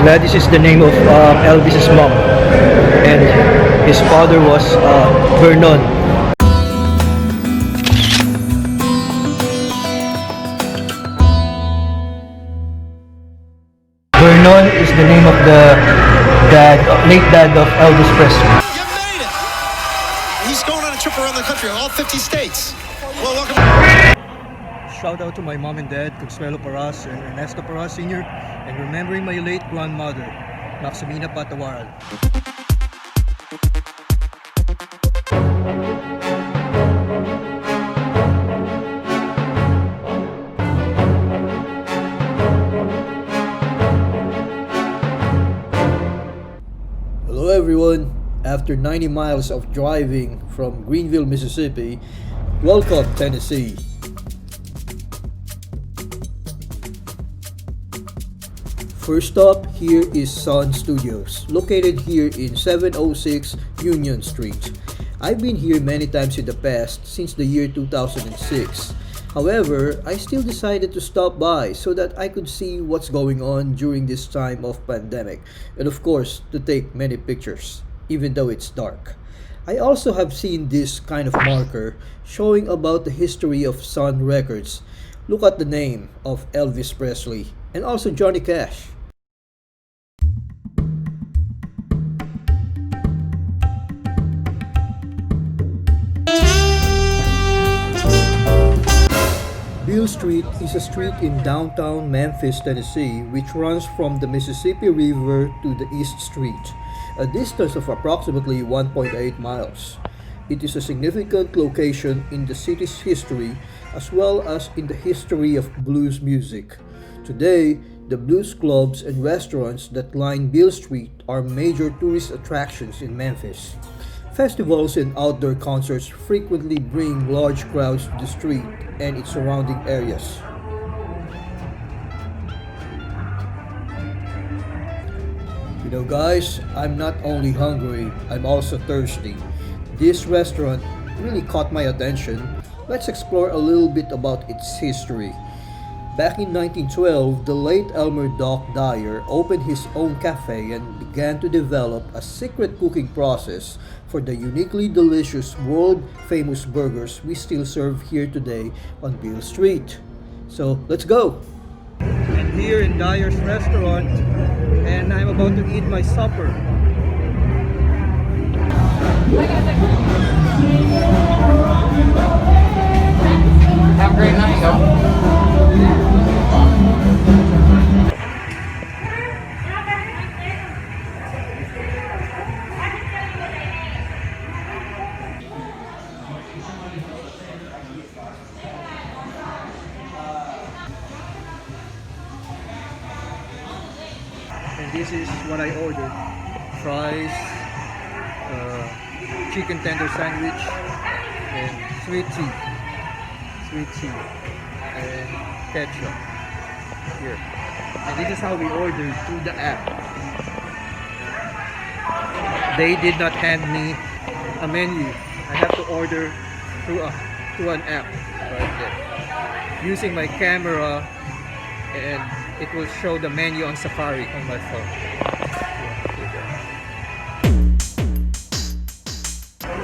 Gladys is the name of Elvis's mom, and his father was Vernon. Vernon is the name of the late dad of Elvis Presley. You made it! He's going on a trip around the country, all 50 states. Well, welcome. Shout out to my mom and dad, Consuelo Paras and Ernesto Paras Sr., and remembering my late grandmother, Maximina Patawaran. Hello everyone! After 90 miles of driving from Greenville, Mississippi, welcome Tennessee! First up, here is Sun Studios, located here in 706 Union Street. I've been here many times in the past since the year 2006. However, I still decided to stop by so that I could see what's going on during this time of pandemic, and of course, to take many pictures, even though it's dark. I also have seen this kind of marker showing about the history of Sun Records. Look at the name of Elvis Presley and also Johnny Cash. Beale Street is a street in downtown Memphis, Tennessee, which runs from the Mississippi River to the East Street, a distance of approximately 1.8 miles. It is a significant location in the city's history as well as in the history of blues music. Today, the blues clubs and restaurants that line Beale Street are major tourist attractions in Memphis. Festivals and outdoor concerts frequently bring large crowds to the street and its surrounding areas. You know guys, I'm not only hungry, I'm also thirsty. This restaurant really caught my attention. Let's explore a little bit about its history. Back in 1912, the late Elmer Doc Dyer opened his own cafe and began to develop a secret cooking process for the uniquely delicious world-famous burgers we still serve here today on Beale Street. So, let's go! I'm here in Dyer's restaurant and I'm about to eat my supper. Have a great night, y'all. And this is what I ordered: fries, chicken tender sandwich, and sweet tea, and ketchup here. And this is how we ordered through the app. They did not hand me a menu. I have to order through an app right there, using my camera, and it will show the menu on Safari on my phone.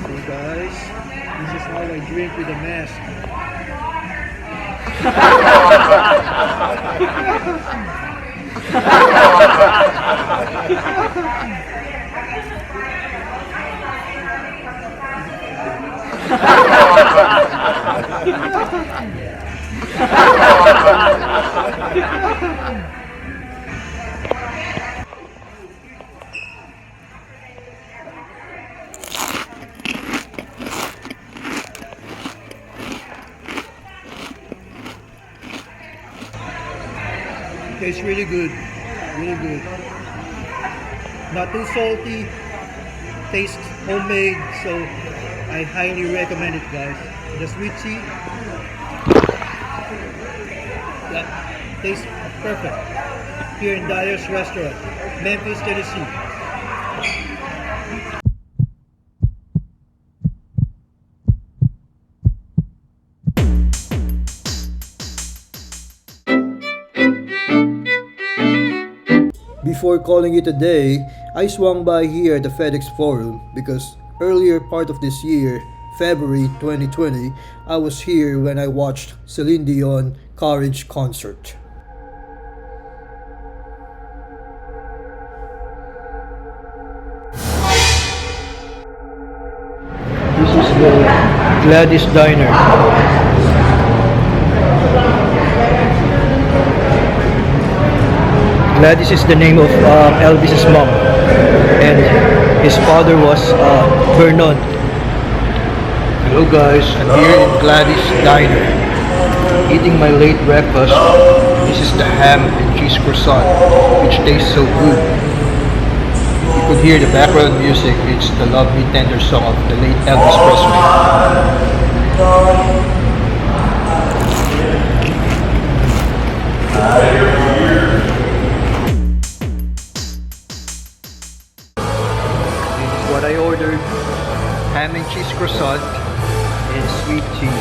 So guys, this is how I drink with a mask. It's really good, really good. Not too salty, tastes homemade, so I highly recommend it, guys. The sweet tea, that tastes perfect. Here in Dyer's Restaurant, Memphis, Tennessee. before calling it a day, I swung by here at the FedEx Forum because earlier part of this year, February 2020, I was here when I watched Celine Dion Courage concert. This is the Gladys Diner. Gladys is the name of Elvis's mom, and his father was Vernon. Hello guys, I'm here in Gladys Diner, eating my late breakfast. This is the ham and cheese croissant, which tastes so good. You could hear the background music. It's the Love Me Tender song of the late Elvis Presley. What I ordered, ham and cheese croissant and sweet tea.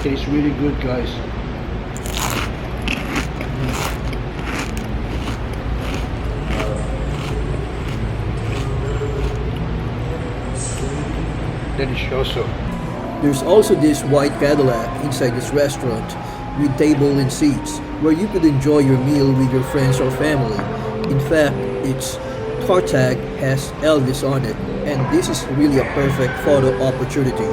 Tastes really good, guys. Delicioso. There's also this white Cadillac inside this restaurant with table and seats where you could enjoy your meal with your friends or family. In fact, its car tag has Elvis on it, and this is really a perfect photo opportunity.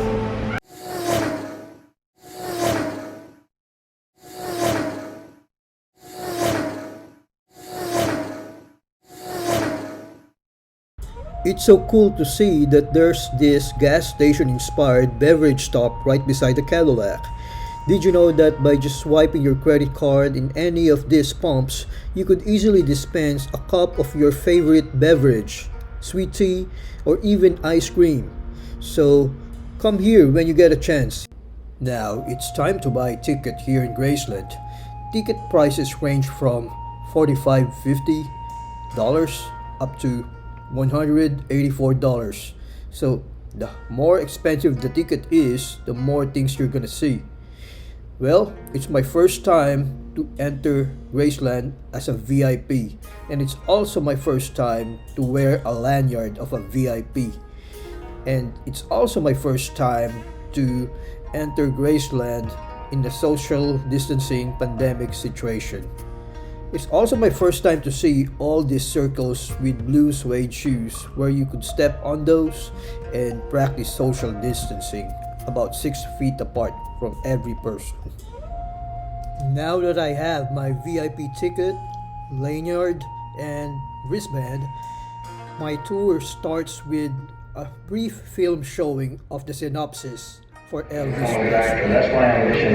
It's so cool to see that there's this gas station inspired beverage stop right beside the Cadillac. Did you know that by just swiping your credit card in any of these pumps, you could easily dispense a cup of your favorite beverage, sweet tea, or even ice cream? So come here when you get a chance. Now it's time to buy a ticket here in Graceland. Ticket prices range from $45.50 up to $184. So the more expensive the ticket is, the more things you're gonna see. Well, it's my first time to enter Graceland as a VIP, and it's also my first time to wear a lanyard of a VIP. And it's also my first time to enter Graceland in the social distancing pandemic situation. It's also my first time to see all these circles with blue suede shoes where you could step on those and practice social distancing about 6 feet apart from every person. Now that I have my VIP ticket, lanyard, and wristband, my tour starts with a brief film showing of the synopsis for Elvis Presley. That's why I'm wishing.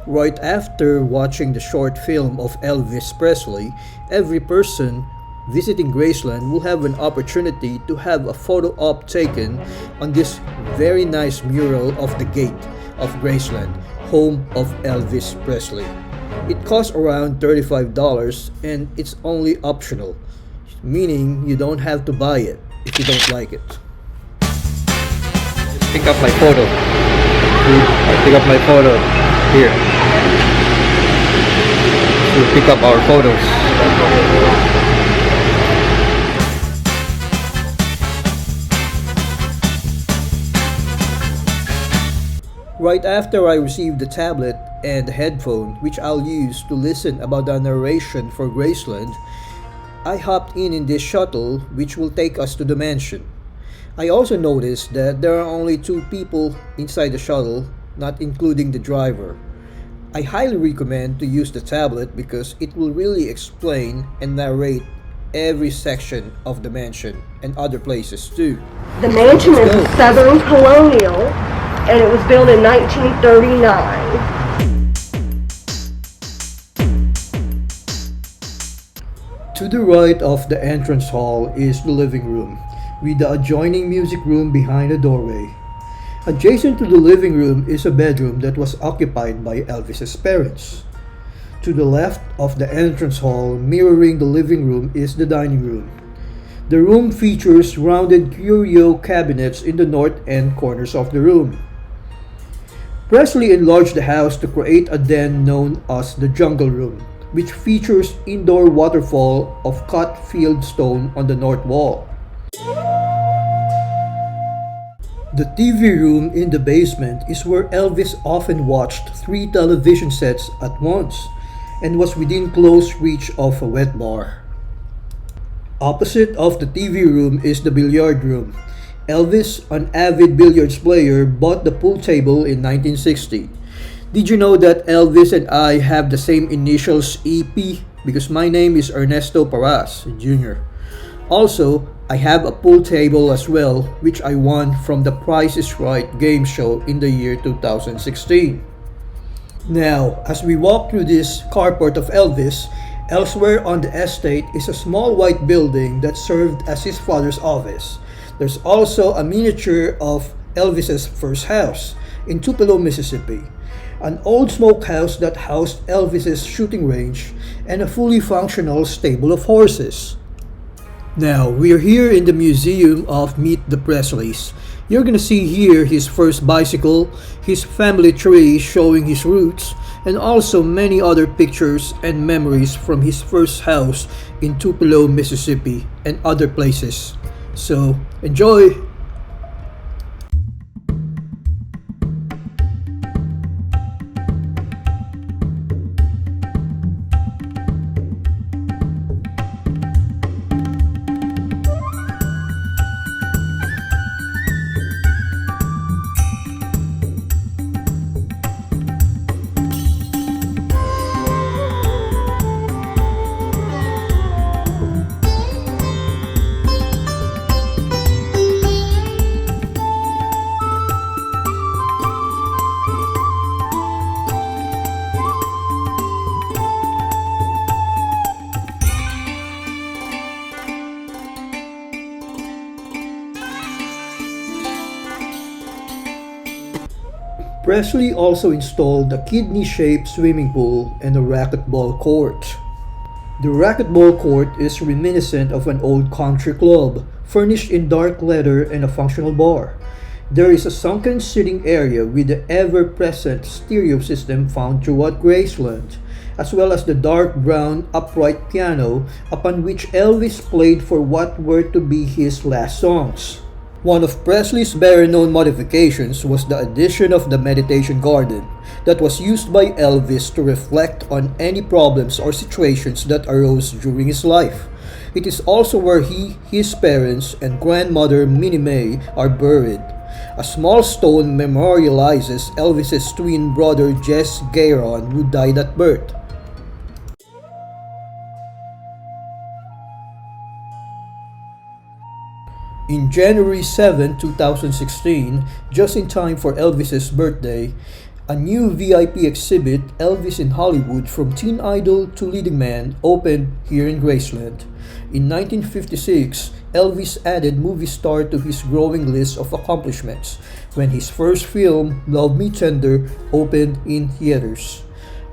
Right after watching the short film of Elvis Presley, every person visiting Graceland will have an opportunity to have a photo op taken on this very nice mural of the gate of Graceland, home of Elvis Presley. It costs around $35 and it's only optional, meaning you don't have to buy it if you don't like it. Just pick up my photo. I pick up my photo here. We'll pick up our photos. Right after I received the tablet and the headphone, which I'll use to listen about the narration for Graceland, I hopped in this shuttle which will take us to the mansion. I also noticed that there are only 2 people inside the shuttle, not including the driver. I highly recommend to use the tablet because it will really explain and narrate every section of the mansion and other places too. The mansion is a Southern colonial, and it was built in 1939. To the right of the entrance hall is the living room, with the adjoining music room behind the doorway. Adjacent to the living room is a bedroom that was occupied by Elvis's parents. To the left of the entrance hall, mirroring the living room, is the dining room. The room features rounded curio cabinets in the north and corners of the room. Presley enlarged the house to create a den known as the Jungle Room, which features indoor waterfall of cut field stone on the north wall. The TV room in the basement is where Elvis often watched 3 television sets at once and was within close reach of a wet bar. Opposite of the TV room is the billiard room. Elvis, an avid billiards player, bought the pool table in 1960. Did you know that Elvis and I have the same initials EP? Because my name is Ernesto Paras Jr. Also, I have a pool table as well, which I won from the Price is Right game show in the year 2016. Now, as we walk through this carport of Elvis, elsewhere on the estate is a small white building that served as his father's office. There's also a miniature of Elvis's first house in Tupelo, Mississippi, an old smokehouse that housed Elvis's shooting range, and a fully functional stable of horses. Now, we're here in the museum of Meet the Presleys. You're gonna see here his first bicycle, his family tree showing his roots, and also many other pictures and memories from his first house in Tupelo, Mississippi, and other places. So, enjoy! Presley also installed a kidney-shaped swimming pool and a racquetball court. The racquetball court is reminiscent of an old country club, furnished in dark leather and a functional bar. There is a sunken sitting area with the ever-present stereo system found throughout Graceland, as well as the dark brown upright piano upon which Elvis played for what were to be his last songs. One of Presley's better-known modifications was the addition of the meditation garden that was used by Elvis to reflect on any problems or situations that arose during his life. It is also where he, his parents, and grandmother Minnie Mae are buried. A small stone memorializes Elvis's twin brother Jess Gayron, who died at birth. In January 7, 2016, just in time for Elvis's birthday, a new VIP exhibit, Elvis in Hollywood from teen idol to leading man, opened here in Graceland. In 1956, Elvis added movie star to his growing list of accomplishments when his first film, Love Me Tender, opened in theaters.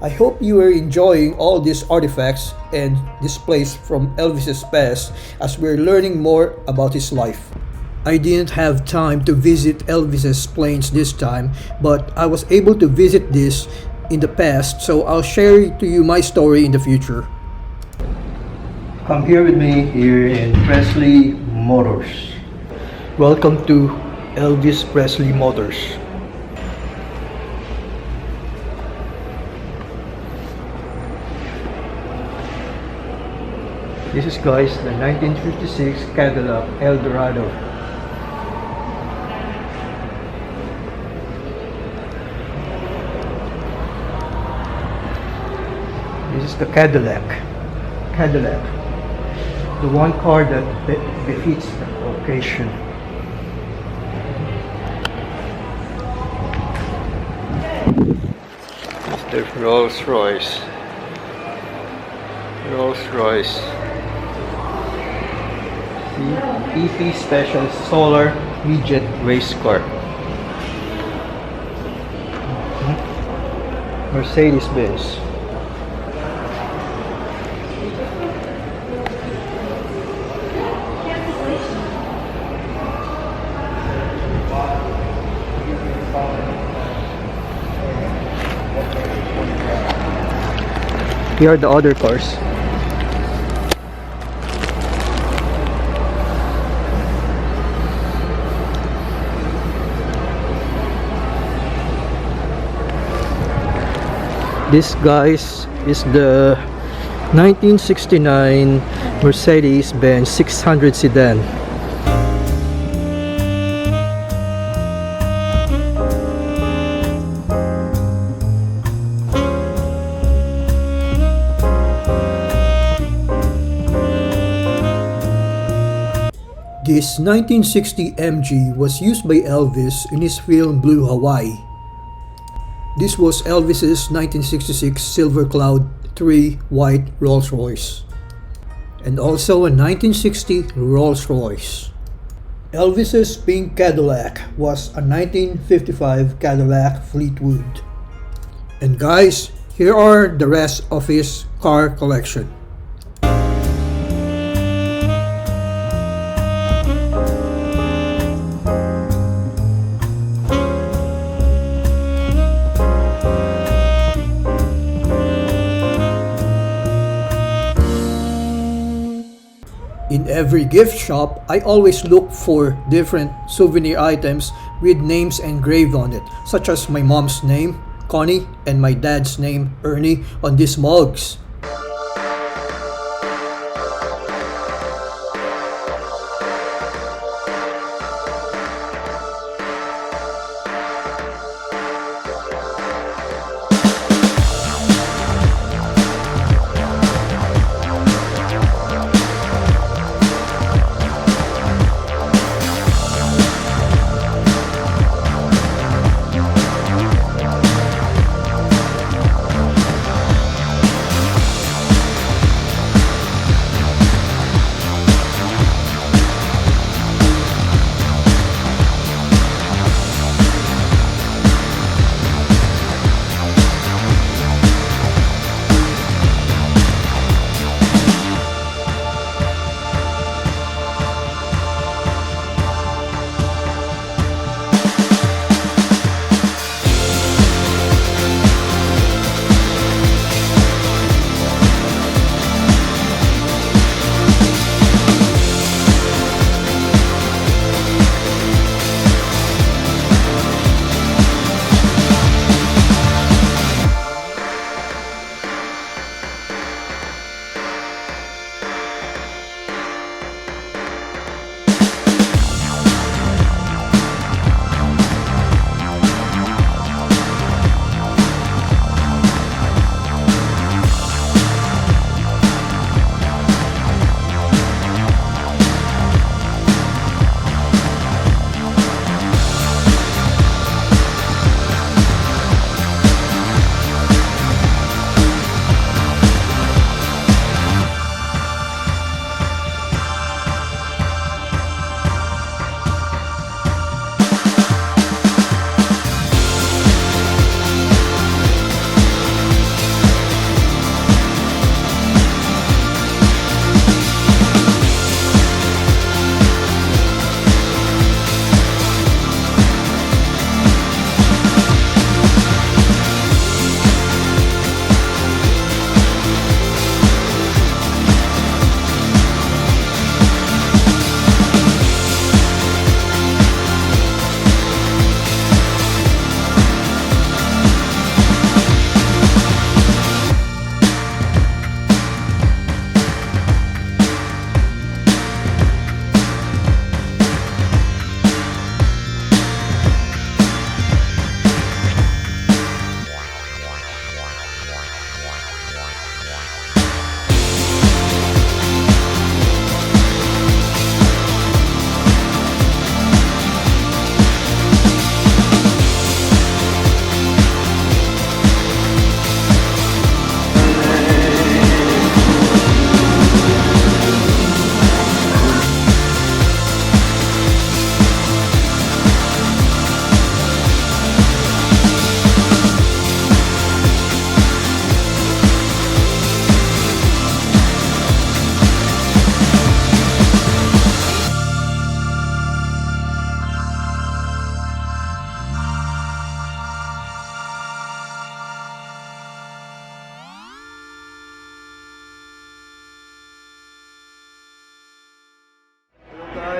I hope you are enjoying all these artifacts and displays from Elvis's past as we're learning more about his life. I didn't have time to visit Elvis's planes this time, but I was able to visit this in the past, so I'll share to you my story in the future. Come here with me here in Presley Motors. Welcome to Elvis Presley Motors. This is, guys, the 1956 Cadillac Eldorado. This is the Cadillac. The one car that befits the occasion. This is the Rolls Royce. EP Special Solar Midget Race Car. Mercedes-Benz. Here are the other cars. This, guys, is the 1969 Mercedes-Benz 600 sedan. This 1960 MG was used by Elvis in his film Blue Hawaii. This was Elvis's 1966 Silver Cloud 3 white Rolls-Royce, and also a 1960 Rolls-Royce. Elvis's pink Cadillac was a 1955 Cadillac Fleetwood. And guys, here are the rest of his car collection. In every gift shop, I always look for different souvenir items with names engraved on it, such as my mom's name, Connie, and my dad's name, Ernie, on these mugs.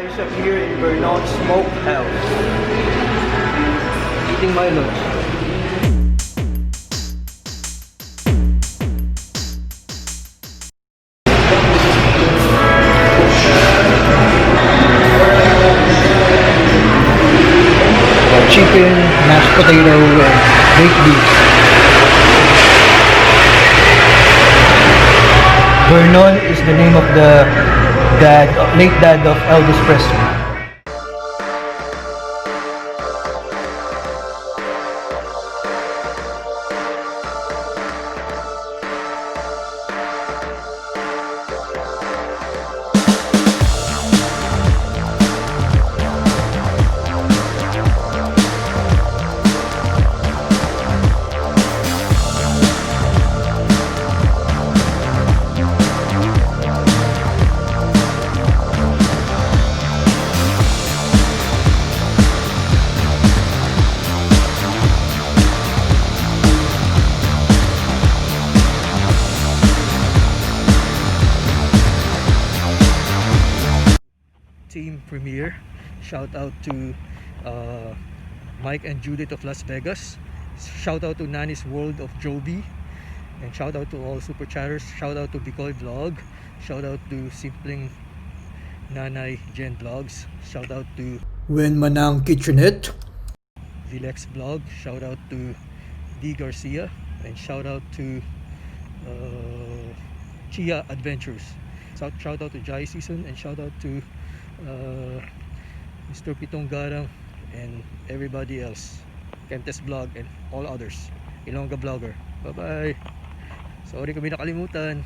Guys, I'm here in Vernon Smokehouse. Eating my lunch. Chicken, mashed potato, and baked beans. Vernon is the name of the late dad of Elvis Presley. Team premiere. Shout out to Mike and Judith of Las Vegas. Shout out to Nani's World of Joby. And shout out to all super chatters. Shout out to Bikoy Vlog. Shout out to Simpling Nanay Jen Vlogs. Shout out to When Manang Kitchenette. Vilex Vlog. Shout out to D Garcia. And shout out to Chia Adventures. Shout out to Jai Season, and shout out to Mr. Pitong Garang and everybody else, Kentes Vlog and all others, Ilongga Vlogger. Bye bye. Sorry kung may nakalimutan.